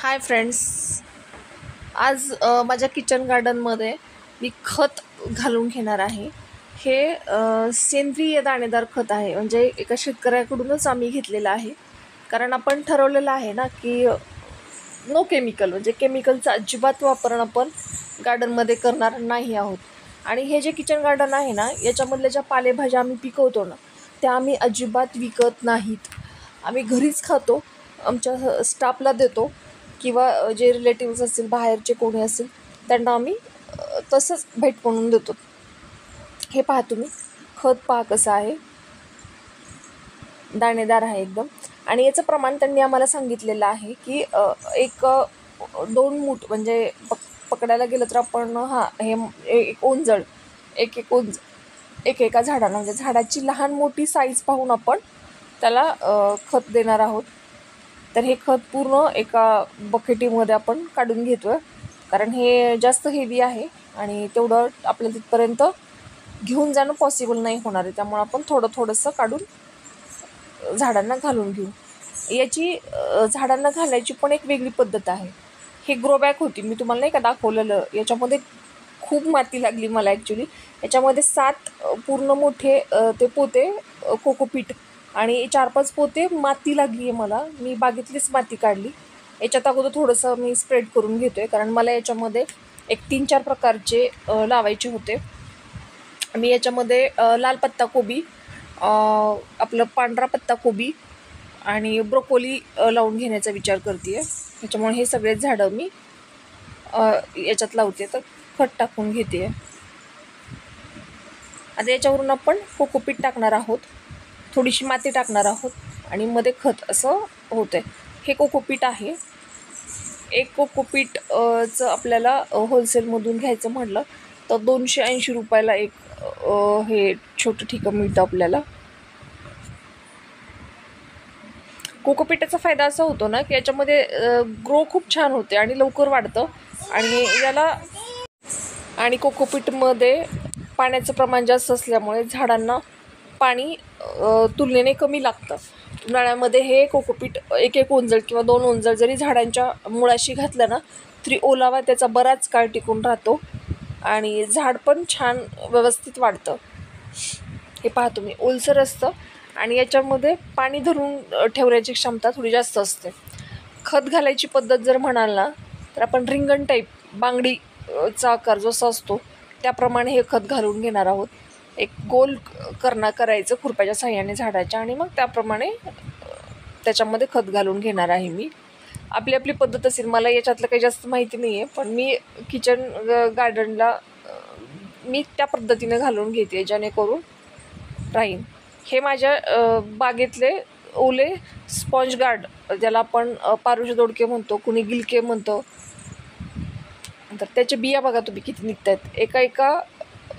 Hi friends, आज माझ्या kitchen गार्डनमध्ये मी खत घालून घेणार आहे. हे सेंद्रिय दाणेदार खत आहे. म्हणजे एका शेतकऱ्याकडूनच आम्ही घेतलेलं आहे. कारण आपण ठरवलेलं आहे ना की नो केमिकल, म्हणजे केमिकलचा अजिबात वापर आपण गार्डनमध्ये करणार नाही आहोत. आणि हे जे किचन गार्डन आहे ना, याच्यामधल्या ज्या पालेभाज्या आम्ही पिकवतो ना, त्या आम्ही अजिबात विकत नाहीत. आम्ही घरीच खातो, आमच्या स्टाफला देतो, किंवा जे रिलेटिव्स असतील, बाहेरचे कोणी असेल, त्यांना आम्ही तसंच भेट म्हणून देतो. हे पहा तुम्ही, खत पहा कसं आहे, दाणेदार आहे एकदम. आणि याचं प्रमाण त्यांनी आम्हाला सांगितलेलं आहे की एक 2 मूठ, म्हणजे पकडायला गेलं तर आपण हे एक ओंजळ, एका झाडाला, म्हणजे झाडाची लहान मोठी साईज पाहून आपण त्याला खत देणार आहोत. तर हे खत पूर्ण एका बकेटीमध्ये आपण काढून घेतो आहे, कारण हे जास्त हेवी आहे आणि तेवढं आपल्याला तिथपर्यंत घेऊन जाणं पॉसिबल नाही होणार आहे. त्यामुळे आपण थोडंसं काढून झाडांना घालून घेऊ. याची झाडांना घालायची पण एक वेगळी पद्धत आहे. हे ग्रोबॅग होती, मी तुम्हाला नाही का दाखवलेलं, याच्यामध्ये खूप माती लागली मला ॲक्च्युली. याच्यामध्ये 7 पूर्ण मोठे ते पोते कोकोपीट आणि 4-5 पोते माती लागली आहे मला. मी बागेतलीच माती काढली. याच्यात अगोदर थोडंसं मी स्प्रेड करून घेतो आहे, कारण मला याच्यामध्ये एक 3-4 प्रकारचे लावायचे होते. मी याच्यामध्ये लाल पत्ता कोबी, आपलं पांढरा पत्ता कोबी आणि ब्रोकोली लावून घेण्याचा विचार करते आहे. त्याच्यामुळे हे सगळे झाडं मी याच्यात लावते. तर खत टाकून घेते आहे. आता याच्यावरून आपण कोकोपीट टाकणार आहोत, थोडीशी माती टाकणार आहोत आणि मध्ये खत असं होतं आहे. हे कोकोपीट आहे. एक कोकोपीटचं आपल्याला होलसेलमधून घ्यायचं म्हटलं तर 280 रुपयाला एक हे छोटं ठिकाण मिळतं आपल्याला. कोकोपीटाचा फायदा असा होतो ना की याच्यामध्ये ग्रो खूप छान होते आणि लवकर वाढतं. आणि कोकोपीटमध्ये पाण्याचं प्रमाण जास्त असल्यामुळे झाडांना पाणी तुलनेने कमी लागतं. उन्हाळ्यामध्ये हे कोकोपीट एक ओंजळ किंवा 2 ओंजळ जरी झाडांच्या मुळाशी घातलं ना, तरी ओलावा त्याचा बराच काळ टिकून राहतो आणि झाड पण छान व्यवस्थित वाढतं. हे पहा तुम्ही, ओलसर असतं आणि याच्यामध्ये पाणी धरून ठेवण्याची क्षमता थोडी जास्त असते. खत घालायची पद्धत जर म्हणाल ना, तर आपण रिंगण टाईप, बांगडीचा आकार जसा असतो त्याप्रमाणे हे खत घालून घेणार आहोत. एक गोल करायचं खुरप्याच्या साह्याने झाडाच्या, आणि मग त्याप्रमाणे त्याच्यामध्ये खत घालून घेणार आहे मी. आपली आपली पद्धत असेल, मला याच्यातलं काही जास्त माहिती नाही आहे, पण मी किचन गार्डनला मी त्या पद्धतीने घालून घेते जेणेकरून राहीन. हे माझ्या बागेतले ओले स्पॉन्ज गार्ड, ज्याला आपण पारुश दोडके म्हणतो, कुणी गिलके म्हणतो. तर त्याचे बिया बघा तुम्ही किती निघत आहेत.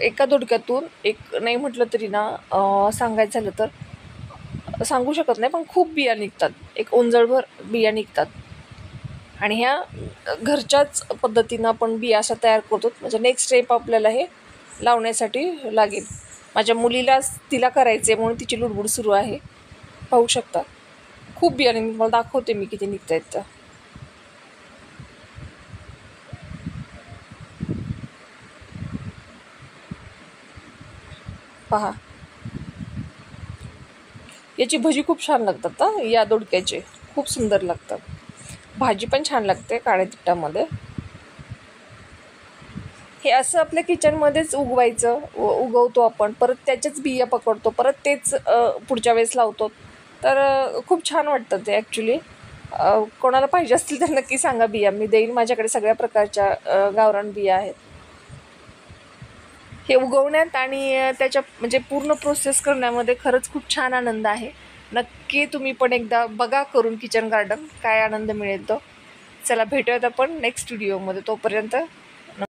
एका दोडक्यातून एक नाही म्हटलं तरी ना, सांगायचं झालं तर सांगू शकत नाही, पण खूप बिया निघतात. एक ओंजळभर बिया निघतात. आणि ह्या घरच्याच पद्धतीनं आपण बिया अशा तयार करतो. म्हणजे नेक्स्ट स्टेप आपल्याला हे लावण्यासाठी लागेल. माझ्या मुलीला तिला करायचे म्हणून तिची लुडबुड सुरू आहे. पाहू शकता खूप बियाणे. मी मला दाखवते मी किती निघत आहेत. तर पहा, याची भजी खूप छान लागतात. या दोडक्याचे खूप सुंदर लागतात. भाजी पण छान लागते काळ्या तिखटामध्ये. हे असं आपल्या किचनमध्येच उगवतो आपण. परत त्याच्याच बिया पकडतो, परत तेच पुढच्या वेळेस लावतो. तर खूप छान वाटतं ते ॲक्च्युली. कोणाला पाहिजे असतील तर नक्की सांगा बिया, मी देईन. माझ्याकडे सगळ्या प्रकारच्या गावरान बिया आहेत. हे उगवण्यात आणि त्याच्या म्हणजे पूर्ण प्रोसेस करण्यामध्ये खरंच खूप छान आनंद आहे. नक्की तुम्ही पण एकदा बघा करून किचन गार्डन, काय आनंद मिळेल तो. चला, भेटूयात आपण नेक्स्ट व्हिडिओमध्ये. तोपर्यंत